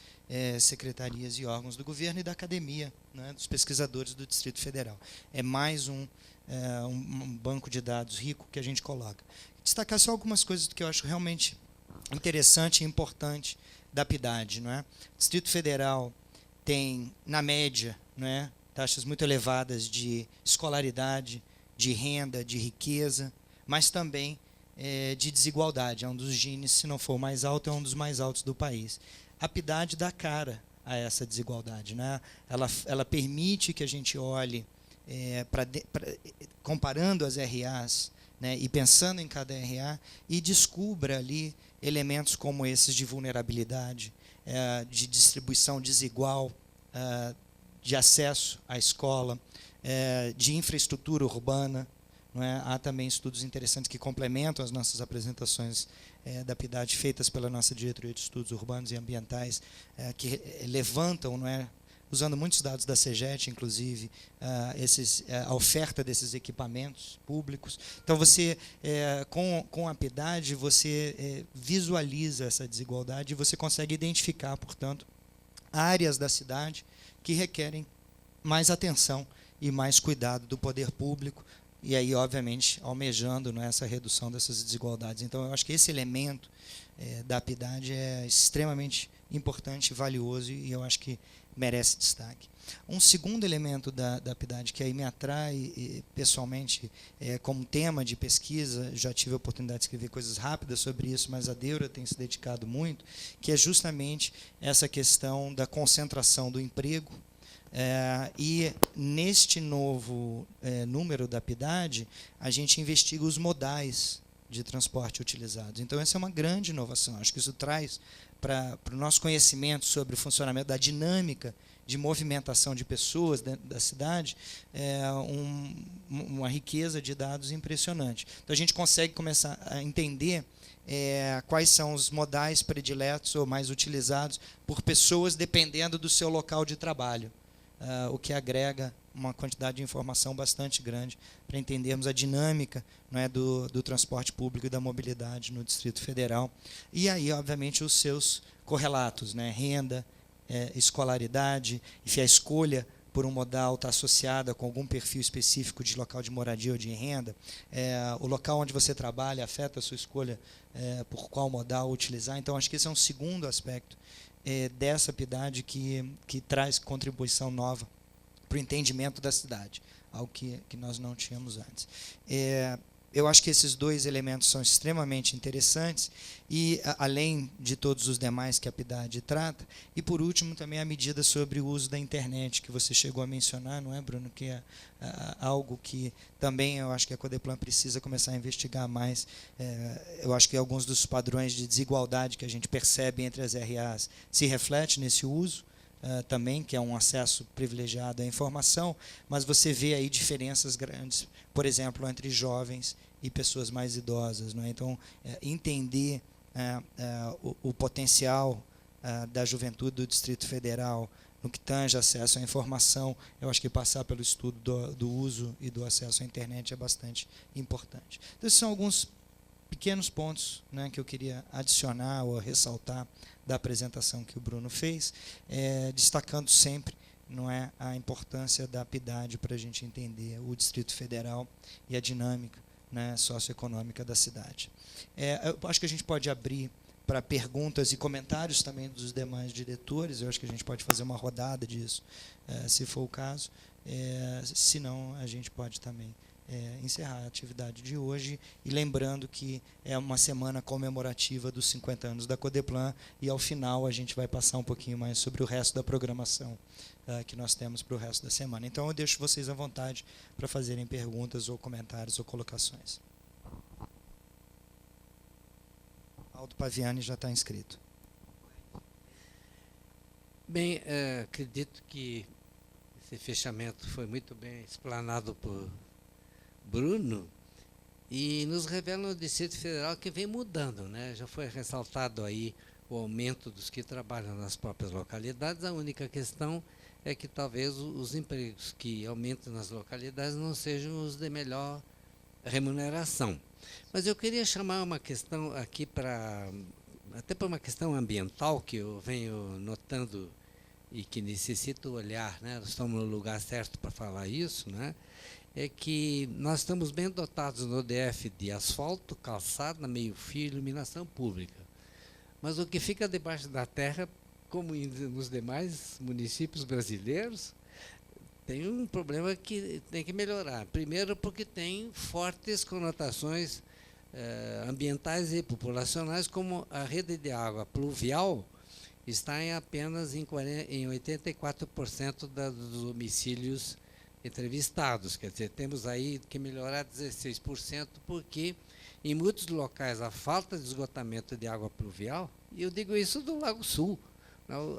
secretarias e órgãos do governo e da academia, né, dos pesquisadores do Distrito Federal. É mais um banco de dados rico que a gente coloca. Destacar só algumas coisas que eu acho realmente interessante e importante da PIDAD, não é? O Distrito Federal tem, na média, não é, taxas muito elevadas de escolaridade, de renda, de riqueza, mas também de desigualdade. É um dos índices, se não for o mais alto, é um dos mais altos do país. A PIDAD dá cara a essa desigualdade, né? Ela permite que a gente olhe, comparando as RAs, né, e pensando em cada RA, e descubra ali elementos como esses de vulnerabilidade, de distribuição desigual, de acesso à escola, de infraestrutura urbana. Não é? Há também estudos interessantes que complementam as nossas apresentações da PIDAD, feitas pela nossa Diretoria de Estudos Urbanos e Ambientais, que levantam, não é, usando muitos dados da CEGET, inclusive, a oferta desses equipamentos públicos. Então, você, com a PIDAD, você visualiza essa desigualdade e você consegue identificar, portanto, áreas da cidade que requerem mais atenção e mais cuidado do poder público, e aí, obviamente, almejando, não é, essa redução dessas desigualdades. Então, eu acho que esse elemento da PIDAD é extremamente importante e valioso, e eu acho que merece destaque. Um segundo elemento da PIDAD que aí me atrai pessoalmente como tema de pesquisa, já tive a oportunidade de escrever coisas rápidas sobre isso, mas a Deura tem se dedicado muito, que é justamente essa questão da concentração do emprego. E neste novo número da PIDAD, a gente investiga os modais de transporte utilizados. Então, essa é uma grande inovação. Acho que isso traz para o nosso conhecimento sobre o funcionamento da dinâmica de movimentação de pessoas dentro da cidade, uma riqueza de dados impressionante. Então, a gente consegue começar a entender quais são os modais prediletos ou mais utilizados por pessoas dependendo do seu local de trabalho. o que agrega uma quantidade de informação bastante grande para entendermos a dinâmica, não é, do transporte público e da mobilidade no Distrito Federal. E aí, obviamente, os seus correlatos, né, renda, escolaridade, e se a escolha por um modal está associada com algum perfil específico de local de moradia ou de renda, o local onde você trabalha afeta a sua escolha por qual modal utilizar. Então, acho que esse é um segundo aspecto dessa PIDAD que traz contribuição nova para o entendimento da cidade, algo que nós não tínhamos antes. Eu acho que esses dois elementos são extremamente interessantes, e além de todos os demais que a PIDAD trata, e por último também a medida sobre o uso da internet, que você chegou a mencionar, não é, Bruno, que é algo que também eu acho que a Codeplan precisa começar a investigar mais. Eu acho que alguns dos padrões de desigualdade que a gente percebe entre as RAs se reflete nesse uso, também, que é um acesso privilegiado à informação, mas você vê aí diferenças grandes, por exemplo, entre jovens e pessoas mais idosas, não é? Então, entender o potencial da juventude do Distrito Federal no que tange acesso à informação, eu acho que passar pelo estudo do uso e do acesso à internet é bastante importante. Então, esses são alguns pequenos pontos, né, que eu queria adicionar ou ressaltar da apresentação que o Bruno fez, destacando sempre, não é, a importância da PIDAD para a gente entender o Distrito Federal e a dinâmica, né, socioeconômica da cidade. Eu acho que a gente pode abrir para perguntas e comentários também dos demais diretores. Eu acho que a gente pode fazer uma rodada disso, se for o caso. Se não, a gente pode também encerrar a atividade de hoje, e lembrando que é uma semana comemorativa dos 50 anos da Codeplan, e ao final a gente vai passar um pouquinho mais sobre o resto da programação que nós temos para o resto da semana. Então eu deixo vocês à vontade para fazerem perguntas ou comentários ou colocações. Aldo Paviani já está inscrito. Bem, acredito que esse fechamento foi muito bem explanado por Bruno, e nos revela no Distrito Federal que vem mudando, né? Já foi ressaltado aí o aumento dos que trabalham nas próprias localidades. A única questão é que talvez os empregos que aumentam nas localidades não sejam os de melhor remuneração. Mas eu queria chamar uma questão aqui até para uma questão ambiental que eu venho notando e que necessita olhar, né? Nós estamos no lugar certo para falar isso, né? É que nós estamos bem dotados no DF de asfalto, calçada, meio-fio e iluminação pública. Mas o que fica debaixo da terra, como nos demais municípios brasileiros, tem um problema que tem que melhorar. Primeiro, porque tem fortes conotações ambientais e populacionais, como a rede de água pluvial está em apenas em 84% dos domicílios entrevistados. Quer dizer, temos aí que melhorar 16%, porque em muitos locais a falta de esgotamento de água pluvial, e eu digo isso do Lago Sul,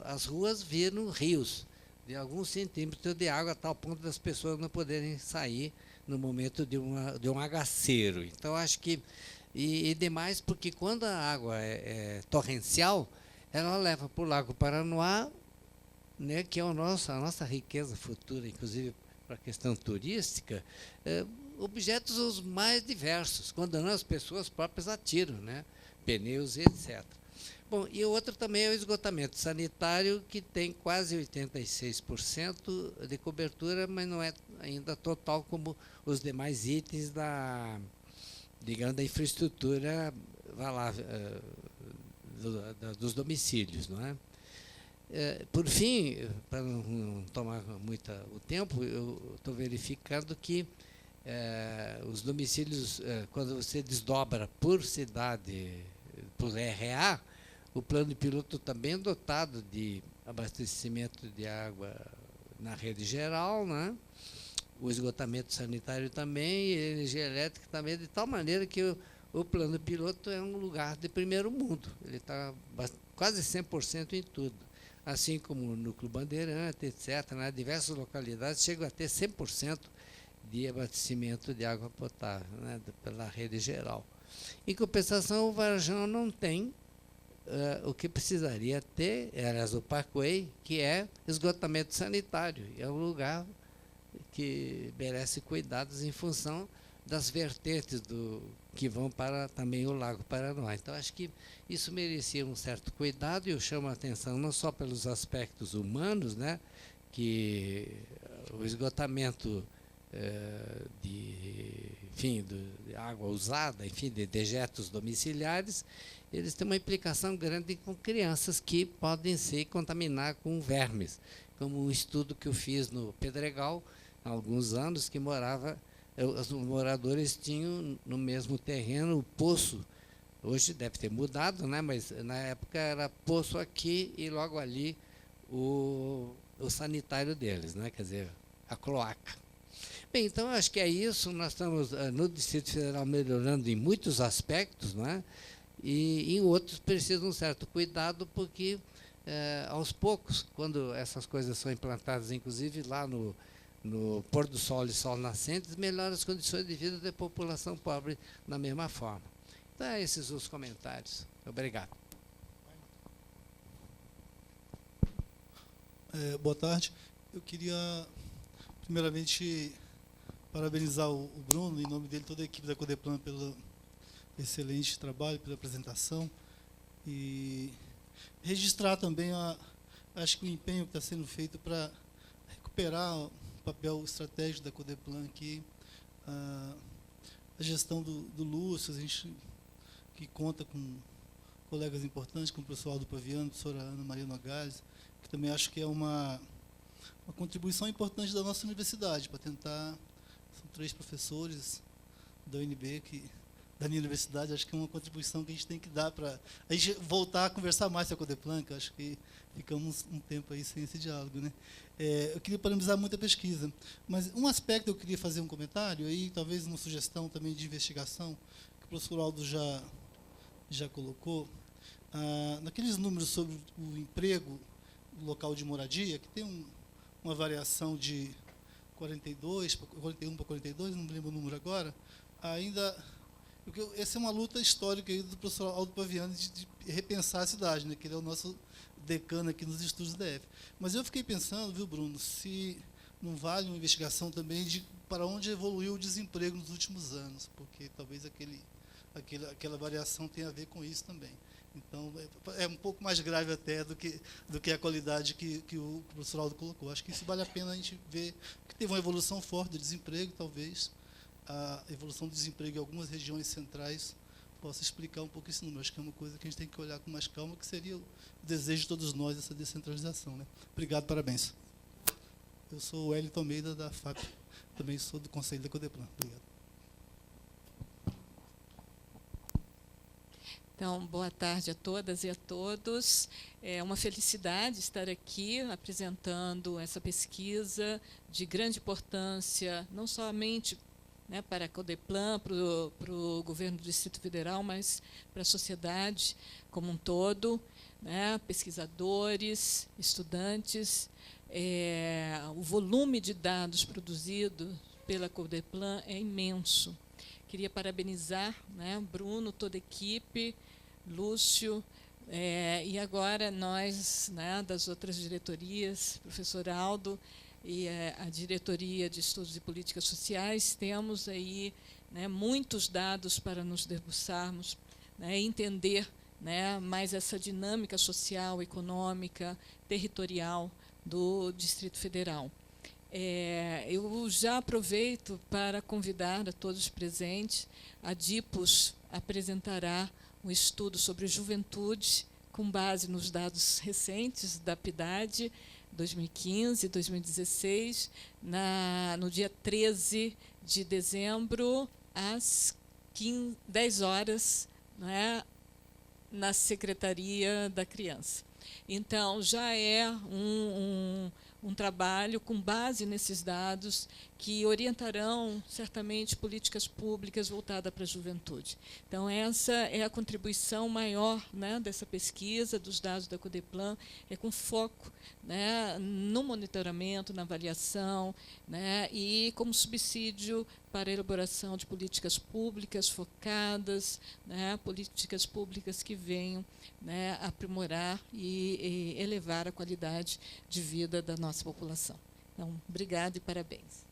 as ruas viram rios de alguns centímetros de água, a tal ponto das pessoas não poderem sair no momento de um agaceiro. Então, acho que, e demais, porque quando a água é torrencial, ela leva para o Lago Paranoá, né, que é a nossa riqueza futura, inclusive para a questão turística, objetos os mais diversos, quando não as pessoas próprias atiram, né, pneus e etc. Bom, e o outro também é o esgotamento sanitário, que tem quase 86% de cobertura, mas não é ainda total como os demais itens da infraestrutura, dos domicílios, não é? Por fim, para não tomar muito o tempo, eu estou verificando que os domicílios, quando você desdobra por cidade, por RA, o plano piloto também é dotado de abastecimento de água na rede geral, né? O esgotamento sanitário também, e a energia elétrica também, de tal maneira que o plano piloto é um lugar de primeiro mundo. Ele está quase 100% em tudo. Assim como o Núcleo Bandeirante, etc., né? Diversas localidades chegam a ter 100% de abastecimento de água potável, né? Pela rede geral. Em compensação, o Varjão não tem o que precisaria ter, aliás, o Parkway, que é esgotamento sanitário. É um lugar que merece cuidados em função das vertentes que vão para também o Lago Paranoá. Então, acho que isso merecia um certo cuidado, e eu chamo a atenção não só pelos aspectos humanos, né, que o esgotamento de água usada, enfim, de dejetos domiciliares, eles têm uma implicação grande com crianças que podem se contaminar com vermes, como um estudo que eu fiz no Pedregal há alguns anos, que os moradores tinham no mesmo terreno o poço. Hoje deve ter mudado, né? Mas na época era poço aqui e logo ali o sanitário deles, né? Quer dizer, a cloaca. Bem, então acho que é isso. Nós estamos no Distrito Federal melhorando em muitos aspectos, né? E em outros precisa um certo cuidado, porque aos poucos, quando essas coisas são implantadas, inclusive lá no pôr do sol e sol nascentes, melhora as condições de vida da população pobre da mesma forma. Então, esses os comentários. Obrigado. Boa tarde. Eu queria, primeiramente, parabenizar o Bruno, em nome dele, toda a equipe da Codeplan, pelo excelente trabalho, pela apresentação, e registrar também, acho que o empenho que está sendo feito para recuperar o papel estratégico da Codeplan aqui, a gestão do Lúcio, a gente que conta com colegas importantes, como o professor Aldo Paviano, a professora Ana Maria Nogales, que também acho que é uma contribuição importante da nossa universidade, para tentar, são 3 professores da UNB, da minha universidade, acho que é uma contribuição que a gente tem que dar para a gente voltar a conversar mais com a Codeplan, que acho que ficamos um tempo aí sem esse diálogo, né? Eu queria parabenizar muito a pesquisa, mas um aspecto eu queria fazer um comentário, aí talvez uma sugestão também de investigação, que o professor Aldo já colocou, naqueles números sobre o emprego, o local de moradia, que tem uma variação de 41 para 42, não me lembro o número agora, ainda... Porque essa é uma luta histórica aí do professor Aldo Paviano de repensar a cidade, né, que ele é o nosso decano aqui nos estudos da DF. Mas eu fiquei pensando, viu, Bruno, se não vale uma investigação também de para onde evoluiu o desemprego nos últimos anos, porque talvez aquela variação tenha a ver com isso também. Então, é um pouco mais grave até do que a qualidade que o professor Aldo colocou. Acho que isso vale a pena a gente ver, que teve uma evolução forte do desemprego, talvez a evolução do desemprego em algumas regiões centrais possa explicar um pouco esse número. Acho que é uma coisa que a gente tem que olhar com mais calma, que seria o desejo de todos nós, essa descentralização, né? Obrigado, parabéns. Eu sou o Wellington Almeida, da FAP, também sou do Conselho da Codeplan. Obrigado. Então, boa tarde a todas e a todos. É uma felicidade estar aqui apresentando essa pesquisa de grande importância, não somente para a Codeplan, para o governo do Distrito Federal, mas para a sociedade como um todo, pesquisadores, estudantes. O volume de dados produzido pela Codeplan é imenso. Queria parabenizar Bruno, toda a equipe, Lúcio, e agora nós, das outras diretorias, professor Aldo, e a Diretoria de Estudos e Políticas Sociais, temos aí muitos dados para nos debruçarmos, entender mais essa dinâmica social, econômica, territorial do Distrito Federal. Eu já aproveito para convidar a todos presentes. A DIPOS apresentará um estudo sobre juventude, com base nos dados recentes da PIDAD, 2015 e 2016, no dia 13 de dezembro, às 10 horas, na Secretaria da Criança. Então, já é um trabalho com base nesses dados que orientarão, certamente, políticas públicas voltadas para a juventude. Então, essa é a contribuição maior dessa pesquisa, dos dados da Codeplan, é com foco no monitoramento, na avaliação, e como subsídio para a elaboração de políticas públicas focadas, né, políticas públicas que venham, né, aprimorar e elevar a qualidade de vida da nossa população. Então, obrigada e parabéns.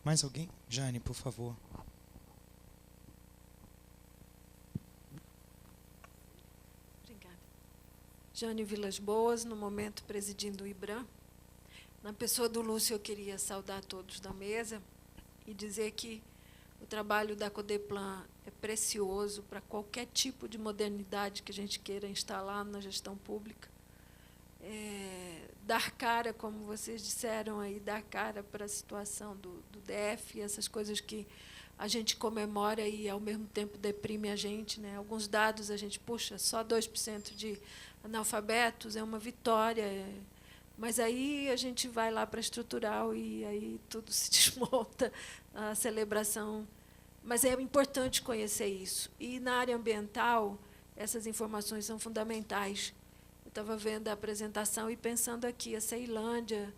Mais alguém? Jane, por favor. Obrigada. Jane Vilas Boas, no momento presidindo o IBRAM. Na pessoa do Lúcio, eu queria saudar todos da mesa e dizer que o trabalho da Codeplan é precioso para qualquer tipo de modernidade que a gente queira instalar na gestão pública. Dar cara, como vocês disseram aí, dar cara para a situação do DF, essas coisas que a gente comemora e, ao mesmo tempo, deprime a gente, né? Alguns dados a gente, puxa, só 2% de analfabetos é uma vitória, mas aí a gente vai lá para a estrutural e aí tudo se desmonta, a celebração. Mas é importante conhecer isso. E, na área ambiental, essas informações são fundamentais. Eu estava vendo a apresentação e pensando aqui, a Ceilândia,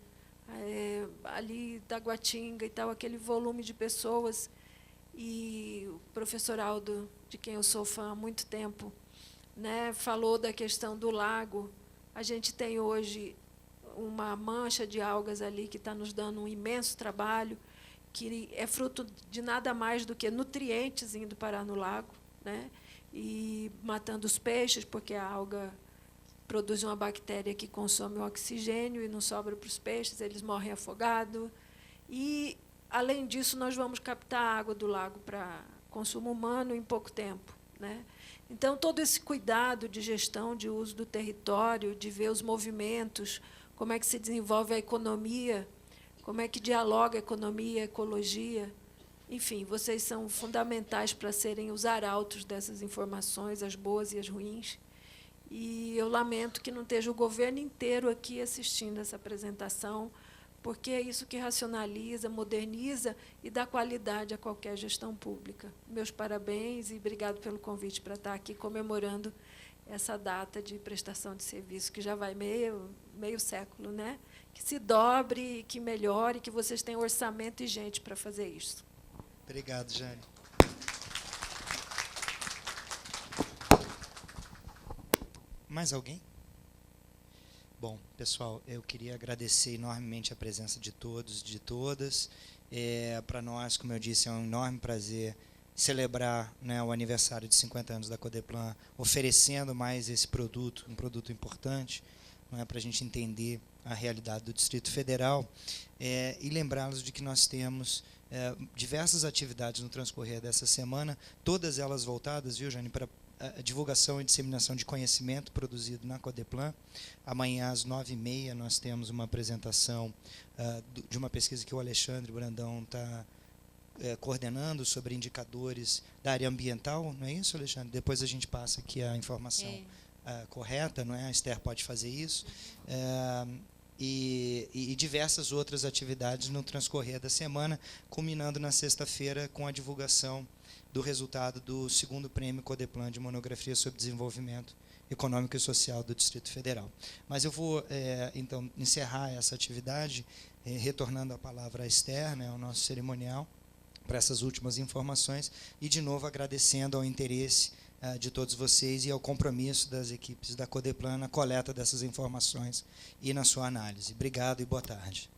ali Taguatinga e tal, aquele volume de pessoas. E o professor Aldo, de quem eu sou fã há muito tempo, né, falou da questão do lago. A gente tem hoje uma mancha de algas ali que está nos dando um imenso trabalho, que é fruto de nada mais do que nutrientes indo parar no lago, né, e matando os peixes, porque a alga produz uma bactéria que consome o oxigênio e não sobra para os peixes, eles morrem afogados. E, além disso, nós vamos captar a água do lago para consumo humano em pouco tempo, né? Então, todo esse cuidado de gestão, de uso do território, de ver os movimentos, como é que se desenvolve a economia, como é que dialoga a economia e a ecologia. Enfim, vocês são fundamentais para serem os arautos dessas informações, as boas e as ruins. E eu lamento que não esteja o governo inteiro aqui assistindo essa apresentação, porque é isso que racionaliza, moderniza e dá qualidade a qualquer gestão pública. Meus parabéns e obrigado pelo convite para estar aqui comemorando essa data de prestação de serviço, que já vai meio século, né? Que se dobre, que melhore, que vocês tenham orçamento e gente para fazer isso. Obrigado, Jane. Mais alguém? Bom, pessoal, eu queria agradecer enormemente a presença de todos e de todas. Para nós, como eu disse, é um enorme prazer celebrar, né, o aniversário de 50 anos da Codeplan, oferecendo mais esse produto, um produto importante, não é, para a gente entender a realidade do Distrito Federal, e lembrá-los de que nós temos diversas atividades no transcorrer dessa semana, todas elas voltadas, viu, Jane, para a divulgação e disseminação de conhecimento produzido na Codeplan. Amanhã, às 9h30, nós temos uma apresentação de uma pesquisa que o Alexandre Brandão está coordenando sobre indicadores da área ambiental, não é isso, Alexandre? Depois a gente passa aqui a informação correta, não é? A Esther pode fazer isso. E diversas outras atividades no transcorrer da semana, culminando na sexta-feira com a divulgação do resultado do 2º Prêmio Codeplan de Monografia sobre Desenvolvimento Econômico e Social do Distrito Federal. Mas eu vou, então, encerrar essa atividade, retornando a palavra à Esther, né, ao nosso cerimonial, para essas últimas informações, e, de novo, agradecendo ao interesse de todos vocês e ao compromisso das equipes da Codeplan na coleta dessas informações e na sua análise. Obrigado e boa tarde.